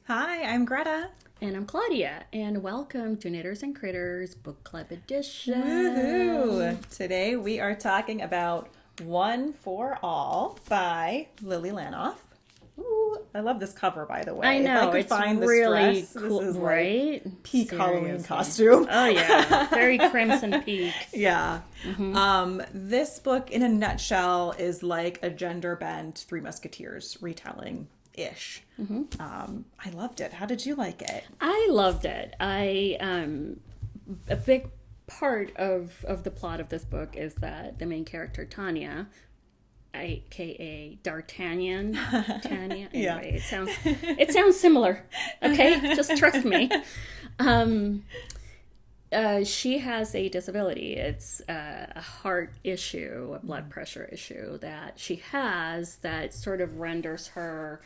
Hi, I'm Greta. And I'm Claudia, and welcome to Knitters and Critters Book Club Edition. Woohoo! Today we are talking about One for All by Lillie Lainoff. Ooh, I love this cover, by the way. I know, if I could it's find this really dress, cool, this is right? like peak Seriously. Halloween costume. Oh yeah, very Crimson Peak. Yeah. This book, in a nutshell, is like a gender-bent Three Musketeers retelling-ish. I loved it. How did you like it? I loved it. A big part of the plot of this book is that the main character Tanya, aka D'Artagnan, Tanya. Yeah. Anyway, it sounds similar. Okay, just trust me. She has a disability. It's a heart issue, a blood pressure issue that she has that sort of renders her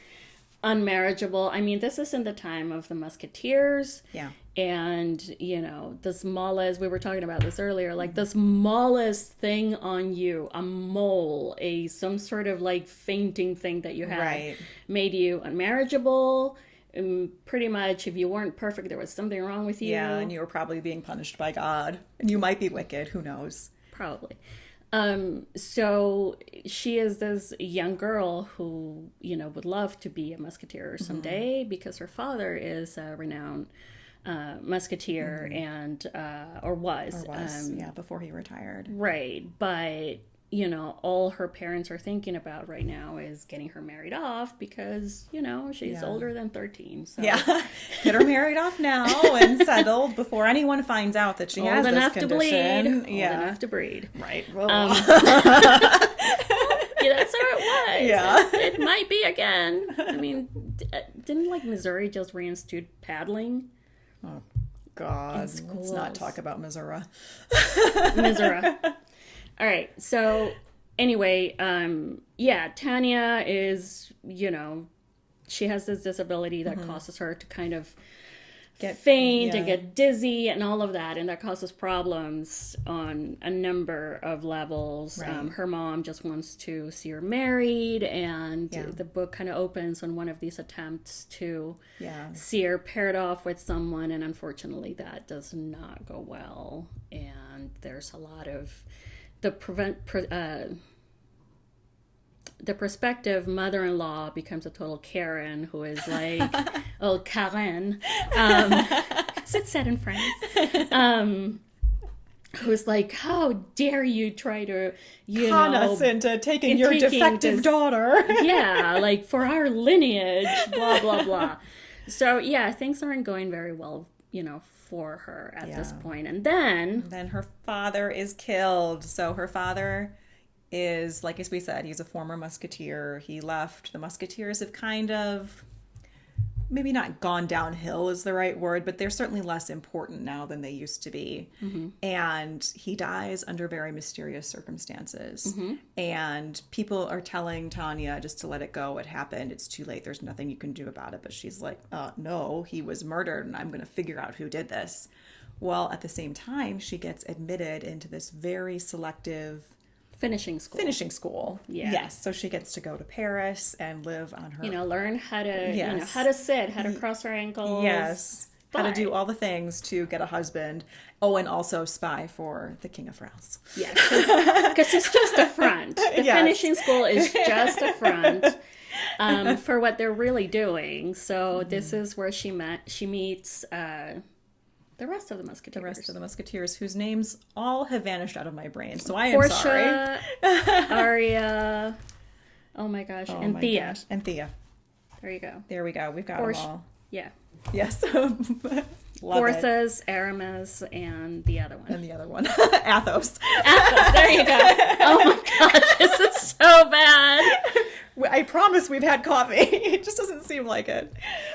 unmarriageable. I mean, this is in the time of the Musketeers. Yeah. And, the smallest, we were talking about this earlier, like the smallest thing on you, a mole, some sort of like fainting thing that you had, Right. made you unmarriageable. Pretty much, if you weren't perfect, there was something wrong with you. Yeah, and you were probably being punished by God. And you might be wicked, who knows? Probably. So she is this young girl who, would love to be a musketeer someday because her father is a renowned musketeer and, or was. Before he retired. Right. But, all her parents are thinking about right now is getting her married off because, she's older than 13. So. Yeah, get her married off now and settled before anyone finds out that she has Old this enough condition. to bleed. Old enough to breed. Right. Well, Yeah, that's how it was. Yeah. It might be again. I mean, didn't Missouri just reinstitute paddling? oh, God. Let's schools. not talk about Missouri. Missouri. All right. So anyway, Tanya is, she has this disability that causes her to kind of faint and get dizzy and all of that, and that causes problems on a number of levels. Right. Her mom just wants to see her married, and the book kind of opens on one of these attempts to see her paired off with someone, and unfortunately that does not go well, and there's a lot of the prospective mother-in-law becomes a total Karen who is like, oh, Karen, because it's set in France, who's like, how dare you try to, Con us into taking your defective daughter. Yeah, like for our lineage, blah, blah, blah. So, things aren't going very well, for her at this point. And then her father is killed. So her father is, like as we said, he's a former musketeer. He left. The Musketeers have kind of, maybe not gone downhill is the right word, but they're certainly less important now than they used to be. And he dies under very mysterious circumstances. And people are telling Tanya just to let it go. It happened. It's too late. There's nothing you can do about it. But she's like, no, he was murdered and I'm going to figure out who did this. Well, at the same time, she gets admitted into this very selective finishing school. Yeah. Yes. So she gets to go to Paris and live on her. Learn how to, how to sit, how to cross her ankles. Yes. How to do all the things to get a husband. Oh, and also spy for the King of France. Yeah. Because it's just a front. The finishing school is just a front for what they're really doing. So this is where she meets the rest of the Musketeers. The rest of the Musketeers, whose names all have vanished out of my brain. So I am Portia, sorry. Aria, oh my gosh, and Thea. Gosh. And Thea. There you go. There we go. We've got them all. Yeah. Yes. Porthos, Aramis, and the other one. And the other one. Athos. Athos, there you go. Oh my gosh, this is so bad. I promise we've had coffee. It just doesn't seem like it.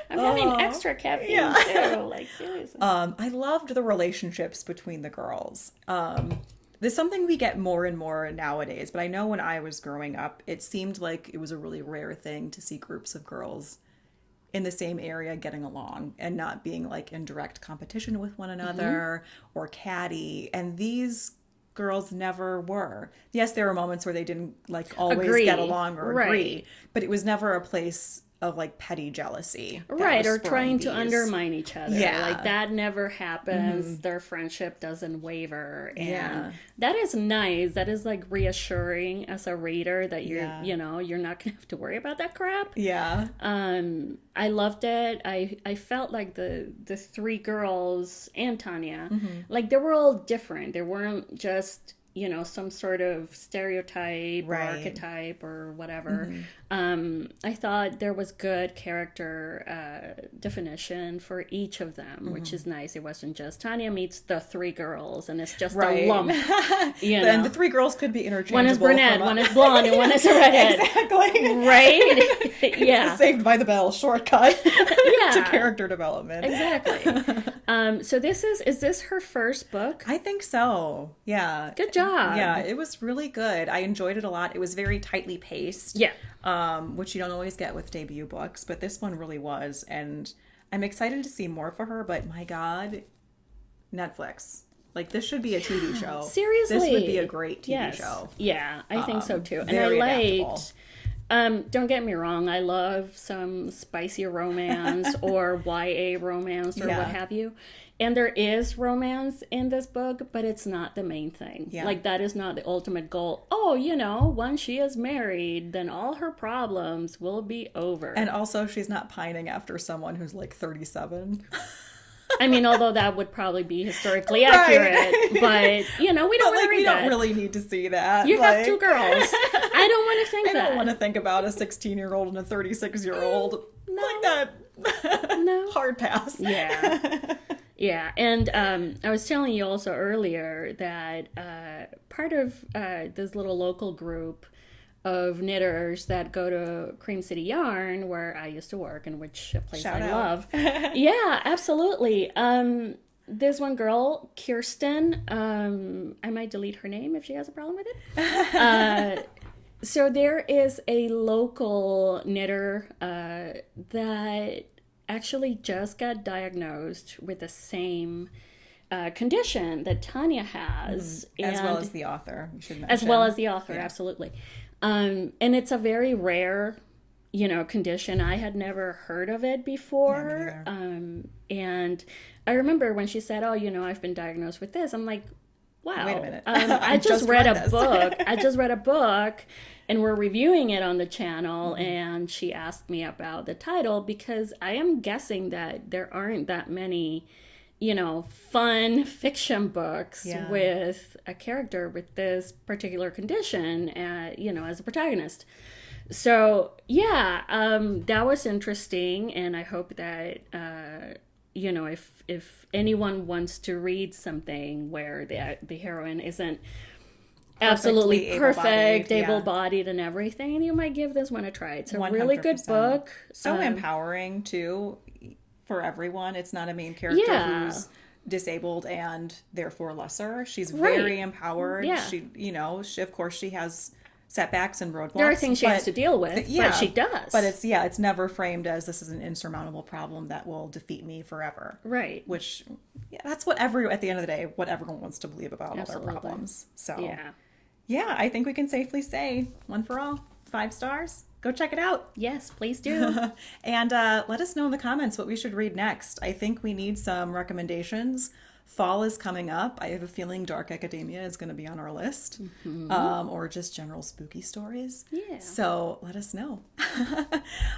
I'm having extra caffeine too. Like, seriously. I loved the relationships between the girls. There's something we get more and more nowadays, but I know when I was growing up, it seemed like it was a really rare thing to see groups of girls in the same area getting along and not being like in direct competition with one another or catty. And these girls never were. Yes, there were moments where they didn't like always get along or agree, but it was never a place of like petty jealousy. Right, or trying to undermine each other. Yeah. Like that never happens. Their friendship doesn't waver. And that is nice. That is like reassuring as a reader that you're, you know, you're not going to have to worry about that crap. Yeah. I loved it. I felt like the three girls and Tanya, like they were all different. They weren't just, you know, some sort of stereotype or archetype or whatever. I thought there was good character definition for each of them, which is nice. It wasn't just Tanya meets the three girls and it's just a lump. You know? And the three girls could be interchangeable. One is brunette, one is blonde, and one is a redhead. Exactly. Right? Yeah. Saved by the Bell shortcut to character development. Exactly. So is this her first book? I think so. Yeah. Good job. Yeah, it was really good. I enjoyed it a lot. It was very tightly paced. Yeah. Which you don't always get with debut books, but this one really was. And I'm excited to see more for her, but my God, Netflix. Like, this should be a TV show. Seriously. This would be a great TV show. Yeah, I think so too. And I very liked... don't get me wrong, I love some spicy romance or YA romance or what have you. And there is romance in this book, but it's not the main thing. Yeah. Like, that is not the ultimate goal. Oh, you know, once she is married, then all her problems will be over. And also, she's not pining after someone who's like 37. I mean, although that would probably be historically accurate, but, you know, we don't want to read that. We don't really need to see that. You have two girls. I don't want to think that. I don't want to think about a 16-year-old and a 36-year-old like that. No. Hard pass. Yeah. Yeah, and I was telling you also earlier that part of this little local group of knitters that go to Cream City Yarn, where I used to work, and which a place I love. Yeah, absolutely. This one girl, Kirsten, I might delete her name if she has a problem with it. So there is a local knitter that actually just got diagnosed with the same condition that Tanya has. As well as the author, you should mention. As well as the author, absolutely. And it's a very rare, you know, condition. I had never heard of it before. And I remember when she said, oh, you know, I've been diagnosed with this. I'm like, wow. Wait a minute. I just read a book. I just read a book. And we're reviewing it on the channel, and she asked me about the title because I am guessing that there aren't that many, you know, fun fiction books with a character with this particular condition, you know, as a protagonist. So, yeah, that was interesting, and I hope that, you know, if anyone wants to read something where the heroine isn't absolutely perfect, able-bodied and everything, and you might give this one a try. It's a 100%. Really good book. So empowering, too, for everyone. It's not a main character who's disabled and therefore lesser. She's very empowered. Yeah. She, you know, of course, she has setbacks and roadblocks. There are things she has to deal with, but she does. But it's never framed as this is an insurmountable problem that will defeat me forever. Right. Which, that's what at the end of the day, what everyone wants to believe about all their problems. So, yeah, I think we can safely say, one for all, 5 stars. Go check it out. Yes, please do. And let us know in the comments what we should read next. I think we need some recommendations. Fall is coming up. I have a feeling Dark Academia is going to be on our list. Or just general spooky stories. Yeah. So let us know.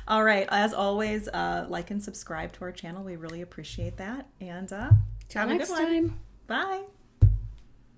All right. As always, like and subscribe to our channel. We really appreciate that. And have a good one. Next time. Bye.